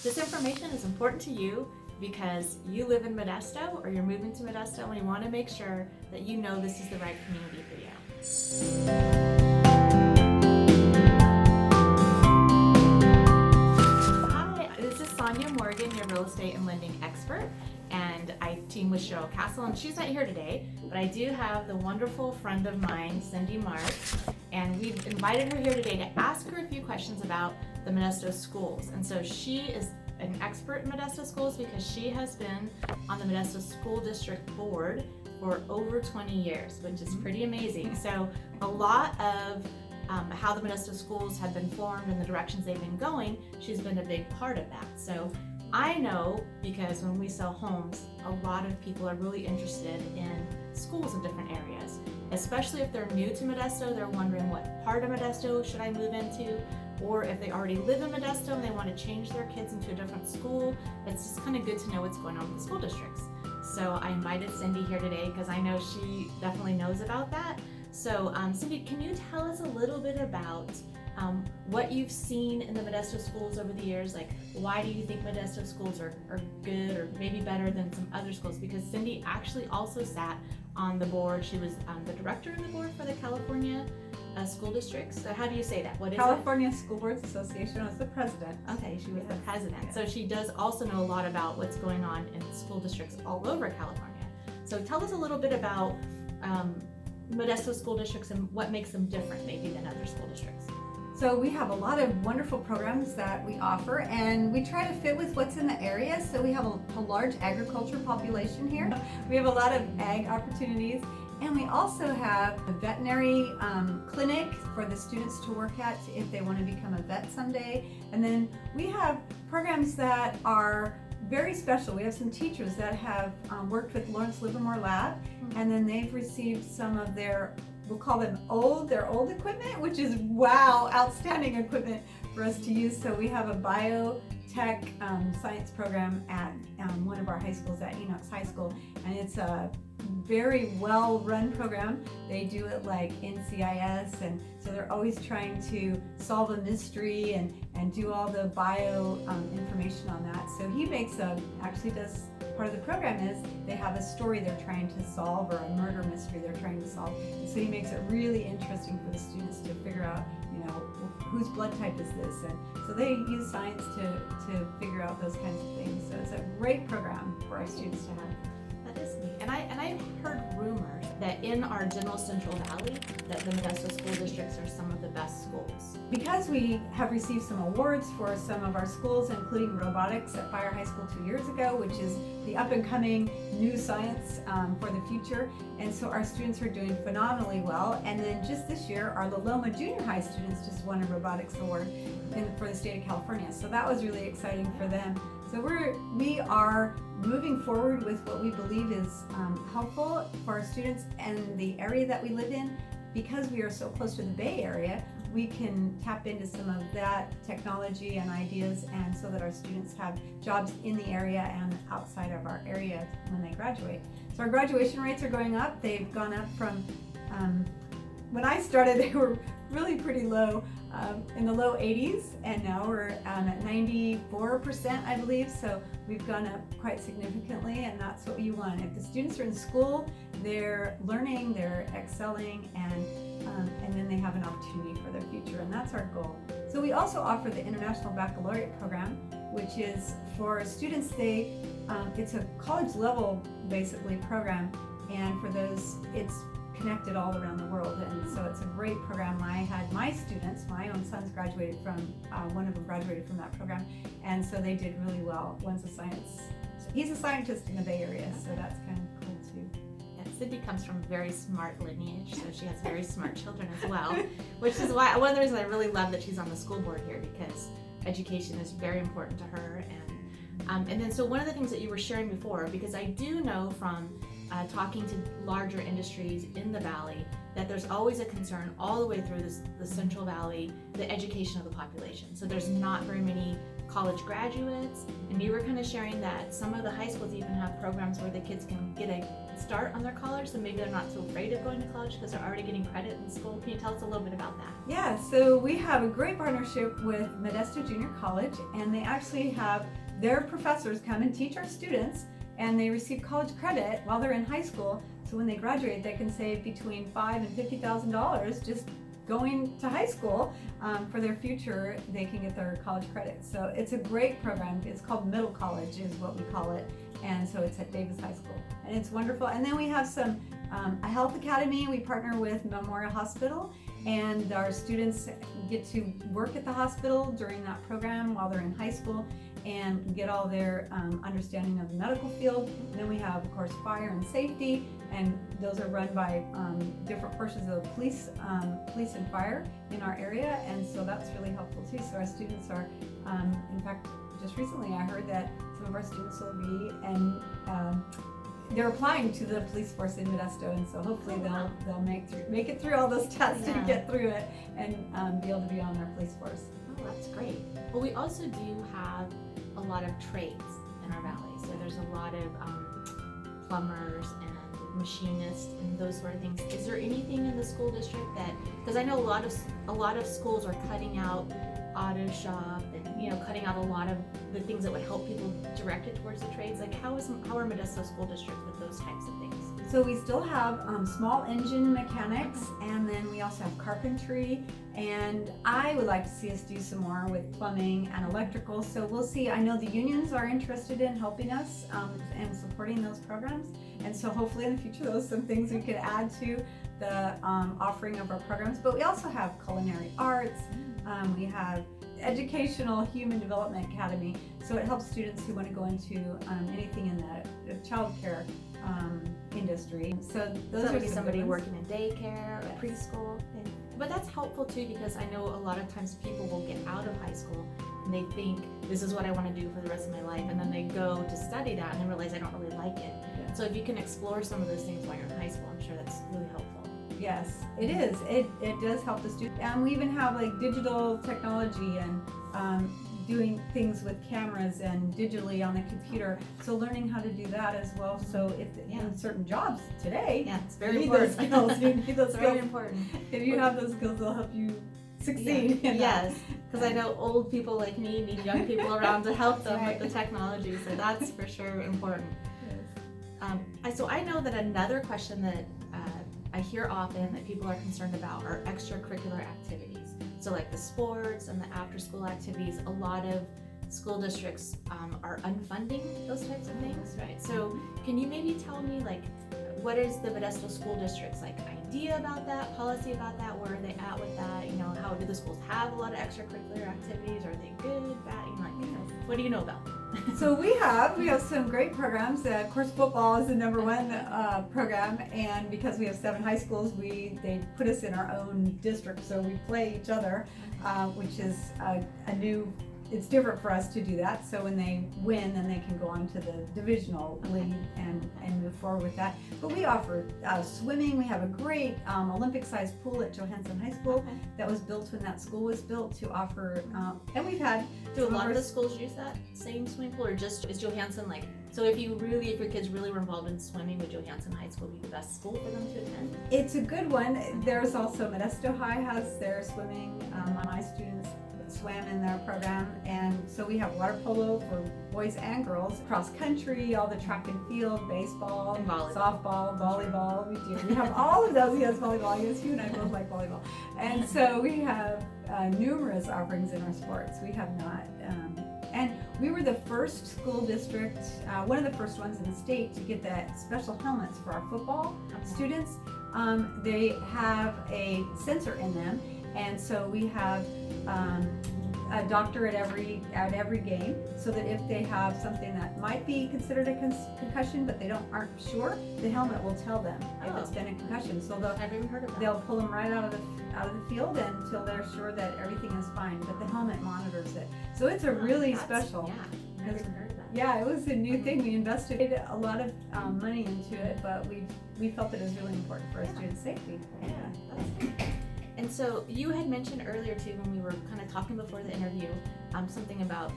This information is important to you because you live in Modesto or you're moving to Modesto and we want to make sure that you know this is the right community for you. Hi, this is Sonia Morgan, your real estate and lending expert, and I team with Cheryl Castle, and she's not here today, but I do have the wonderful friend of mine, Cindy Marks, and we've invited her here today to ask her a few questions about the Modesto schools. And so she is an expert in Modesto schools because she has been on the Modesto School District Board for over 20 years, which is pretty amazing. So a lot of how the Modesto schools have been formed and the directions they've been going, she's been a big part of that. So I know because when we sell homes, a lot of people are really interested in schools in different areas, especially if they're new to Modesto. They're wondering what part of Modesto should I move into, or if they already live in Modesto and they want to change their kids into a different school. It's just kind of good to know what's going on with the school districts. So I invited Cindy here today because I know she definitely knows about that. So Cindy, can you tell us a little bit about what you've seen in the Modesto schools over the years? Like, why do you think Modesto schools are good or maybe better than some other schools? Because Cindy actually also sat on the board. She was the director of the board for the California school districts. So how do you say that? What is California School Boards Association. Was the president. Okay, she was the president. Yes. So she does also know a lot about what's going on in school districts all over California. So tell us a little bit about Modesto school districts and what makes them different maybe than other school districts. So we have a lot of wonderful programs that we offer, and we try to fit with what's in the area. So we have a large agriculture population here. We have a lot of ag opportunities, and we also have a veterinary clinic for the students to work at if they want to become a vet someday. And then we have programs that are very special. We have some teachers that have worked with Lawrence Livermore Lab, and then they've received some of their, we'll call them their old equipment, which is outstanding equipment for us to use. So we have a biotech science program at one of our high schools at Enoch's High School, and it's a very well run program. They do it like NCIS, and so they're always trying to solve a mystery and do all the bio information on that. So he actually does part of the program is they have a story they're trying to solve or a murder mystery they're trying to solve. And so he makes it really interesting for the students to figure out, whose blood type is this? And so they use science to figure out those kinds of things. So it's a great program for our students to have. That is neat. And I've heard rumors that in our general Central Valley that the Modesto school districts are some of the best schools. Because we have received some awards for some of our schools, including robotics at Fire High School 2 years ago, which is the up and coming new science for the future. And so our students are doing phenomenally well. And then just this year, our La Loma Junior High students just won a robotics award for the state of California. So that was really exciting for them. So we are moving forward with what we believe is helpful for our students and the area that we live in. Because we are so close to the Bay Area, we can tap into some of that technology and ideas, and so that our students have jobs in the area and outside of our area when they graduate. So our graduation rates are going up. They've gone up from, when I started, they were really pretty low, in the low 80s, and now we're at 94%, I believe. So we've gone up quite significantly, and that's what you want. If the students are in school, they're learning, they're excelling, and then they have an opportunity for their future, and that's our goal. So we also offer the International Baccalaureate program, which is for students. It's a college level basically program, and for those, it's connected all around the world, and so it's a great program. I had my students, my own sons graduated from, one of them graduated from that program, and so they did really well. He's a scientist in the Bay Area, so that's kind of cool too. Yeah, Cindy comes from a very smart lineage, so she has very smart children as well, which is why one of the reasons I really love that she's on the school board here, because education is very important to her. And then so one of the things that you were sharing before, because I do know from talking to larger industries in the valley that there's always a concern all the way through the Central Valley, the education of the population. So there's not very many college graduates, and you were kind of sharing that some of the high schools even have programs where the kids can get a start on their college, so maybe they're not so afraid of going to college because they're already getting credit in school. Can you tell us a little bit about that? Yeah, so we have a great partnership with Modesto Junior College, and they actually have their professors come and teach our students, and they receive college credit while they're in high school. So when they graduate, they can save between $5,000 and $50,000 just going to high school. For their future, they can get their college credit. So it's a great program. It's called Middle College is what we call it. And so it's at Davis High School. And it's wonderful. And then we have a health academy. We partner with Memorial Hospital, and our students get to work at the hospital during that program while they're in high school and get all their understanding of the medical field. And then we have, of course, fire and safety, and those are run by different portions of the police and fire in our area, and so that's really helpful too. So our students are, in fact, just recently I heard that some of our students will be, and they're applying to the police force in Modesto, and so hopefully they'll make it through all those tests and get through it and be able to be on our police force. Oh, that's great. Well, we also do have a lot of trades in our valley. So there's a lot of plumbers and machinists and those sort of things. Is there anything in the school district that, because I know a lot of schools are cutting out auto shop and cutting out a lot of the things that would help people directed towards the trades. Like how are Modesto school districts with those types of things? So we still have small engine mechanics, and then we also have carpentry, and I would like to see us do some more with plumbing and electrical. So we'll see. I know the unions are interested in helping us and supporting those programs, and so hopefully in the future those are some things we could add to the offering of our programs. But we also have culinary arts. We have educational human development academy, so it helps students who want to go into anything in the child care industry. So those so are maybe some somebody good ones. working in daycare or preschool. But that's helpful too, because I know a lot of times people will get out of high school and they think this is what I want to do for the rest of my life, and then they go to study that and then realize I don't really like it. Yeah. So if you can explore some of those things while you're in high school, I'm sure that's really helpful. Yes, it is. It does help the student. And we even have like digital technology and doing things with cameras and digitally on the computer. So learning how to do that as well. So if in certain jobs today, it's very you need important. those skills. You need those It's skills. very important. If you have those skills, they'll help you succeed. in that. Yes, because I know old people like me need young people around to help them Right. with the technology. So that's for sure important. So I know that another question that I hear often that people are concerned about are extracurricular activities. So like the sports and the after-school activities, a lot of school districts are unfunding those types of things, right? So can you maybe tell me like what is the Modesto school district's like idea about that, policy about that? Where are they at with that? How do the schools have a lot of extracurricular activities? Are they good, bad? What do you know about them? So we have some great programs. Of course, football is the number one program, and because we have 7 high schools, they put us in our own district, so we play each other, which is it's different for us to do that. So when they win, then they can go on to the divisional league and move forward with that. But we offer swimming. We have a great Olympic-sized pool at Johansson High School that was built when that school was built to offer, and we've had. Do a lot of the schools use that same swimming pool, or just is Johansson like? So if your kids really were involved in swimming, would Johansson High School be the best school for them to attend? It's a good one. There's also Modesto High has their swimming. My students swam in their program, and so we have water polo for boys and girls, cross country, all the track and field, baseball, and softball, volleyball. We have all of those. Yes, volleyball. Yes, you and I both like volleyball. And so we have numerous offerings in our sports. We have not, and we were the first school district, one of the first ones in the state to get that special helmets for our football students. They have a sensor in them. And so we have a doctor at every game, so that if they have something that might be considered a concussion, but they aren't sure, the helmet will tell them if it's been a concussion. So I've even heard of that. They'll pull them right out of the field until they're sure that everything is fine. But the helmet monitors it, so it's a really special. Yeah, I've never even heard of that. Yeah, it was a new thing. We invested a lot of money into it, but we felt that it was really important for our students' safety. Yeah, that's good. And so you had mentioned earlier too, when we were kind of talking before the interview, something about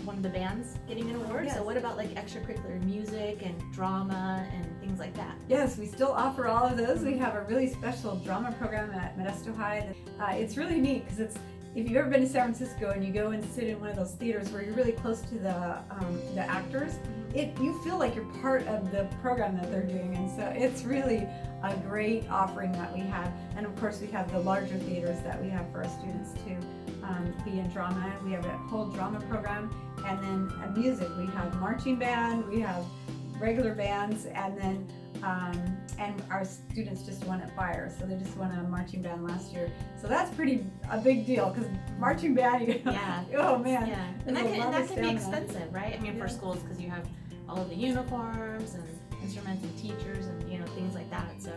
one of the bands getting an award. Yes. So what about like extracurricular music and drama and things like that? Yes, we still offer all of those. We have a really special drama program at Modesto High. It's really neat because if you've ever been to San Francisco and you go and sit in one of those theaters where you're really close to the actors, you feel like you're part of the program that they're doing, and so it's really a great offering that we have. And of course, we have the larger theaters that we have for our students to be in drama. We have a whole drama program, and then music. We have marching band, we have regular bands, and then and our students just won at Fire, so they just won a marching band last year. So that's a big deal because marching band, Yeah. oh man, Yeah, and that can be expensive, right? I mean, for schools, because you have all of the uniforms and instruments and teachers and things like that. So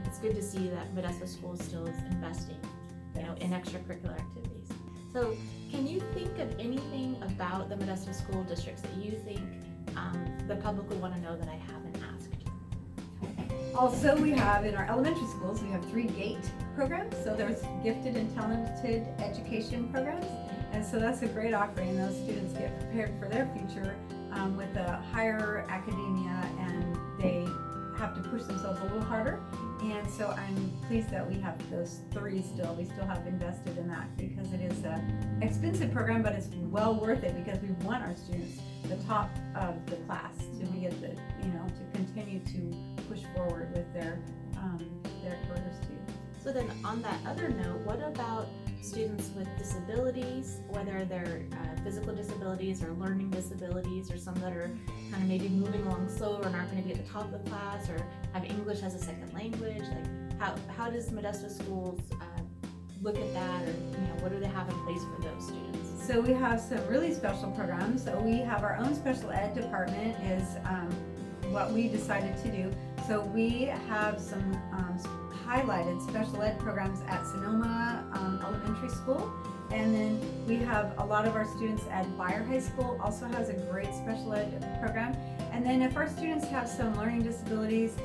it's good to see that Modesto School still is investing, in extracurricular activities. So can you think of anything about the Modesto School districts that you think the public would want to know that I haven't asked? Also, we have in our elementary schools, we have 3 GATE programs. So there's gifted and talented education programs. And so that's a great offering. Those students get prepared for their future with a higher academia, and they have to push themselves a little harder. And so I'm pleased that we have those 3 still. We still have invested in that because it is an expensive program, but it's well worth it because we want our students, the top of the class, to be at the, to continue to push forward with their careers too. So then on that other note, what about students with disabilities, whether they're physical disabilities or learning disabilities, or some that are kind of maybe moving along slower and aren't going to be at the top of the class, or have English as a second language? Like how does Modesto Schools look at that, or what do they have in place for those students? So we have some really special programs. So we have our own special ed department is what we decided to do. So we have some highlighted special ed programs at Sonoma Elementary School, and then we have a lot of our students at Fire High School also has a great special ed program. And then if our students have some learning disabilities,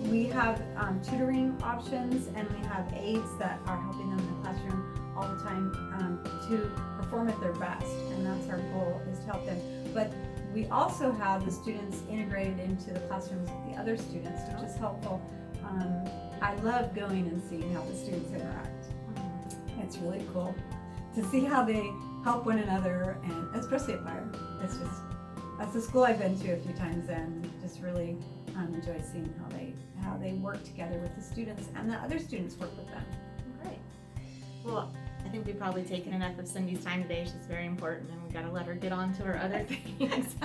we have tutoring options, and we have aides that are helping them in the classroom all the time to perform at their best, and that's our goal, is to help them. But we also have the students integrated into the classrooms with the other students, which is helpful. I love going and seeing how the students interact. It's really cool to see how they help one another, and especially at Fire. That's a school I've been to a few times, and just really enjoy seeing how they work together with the students, and the other students work with them. Great. Well, I think we've probably taken enough of Cindy's time today. She's very important, and we've got to let her get on to her other things.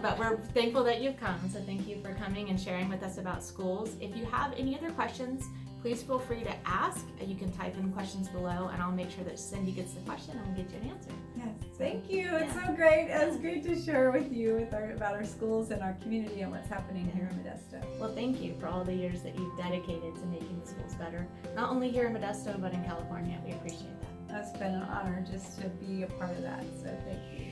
But we're thankful that you've come, so thank you for coming and sharing with us about schools. If you have any other questions, please feel free to ask. You can type in questions below, and I'll make sure that Cindy gets the question and we'll get you an answer. Yes, thank you. It's so great. It's great to share with you about our schools and our community and what's happening here in Modesto. Well, thank you for all the years that you've dedicated to making the schools better, not only here in Modesto, but in California. We appreciate that. It's been an honor just to be a part of that, so thank you.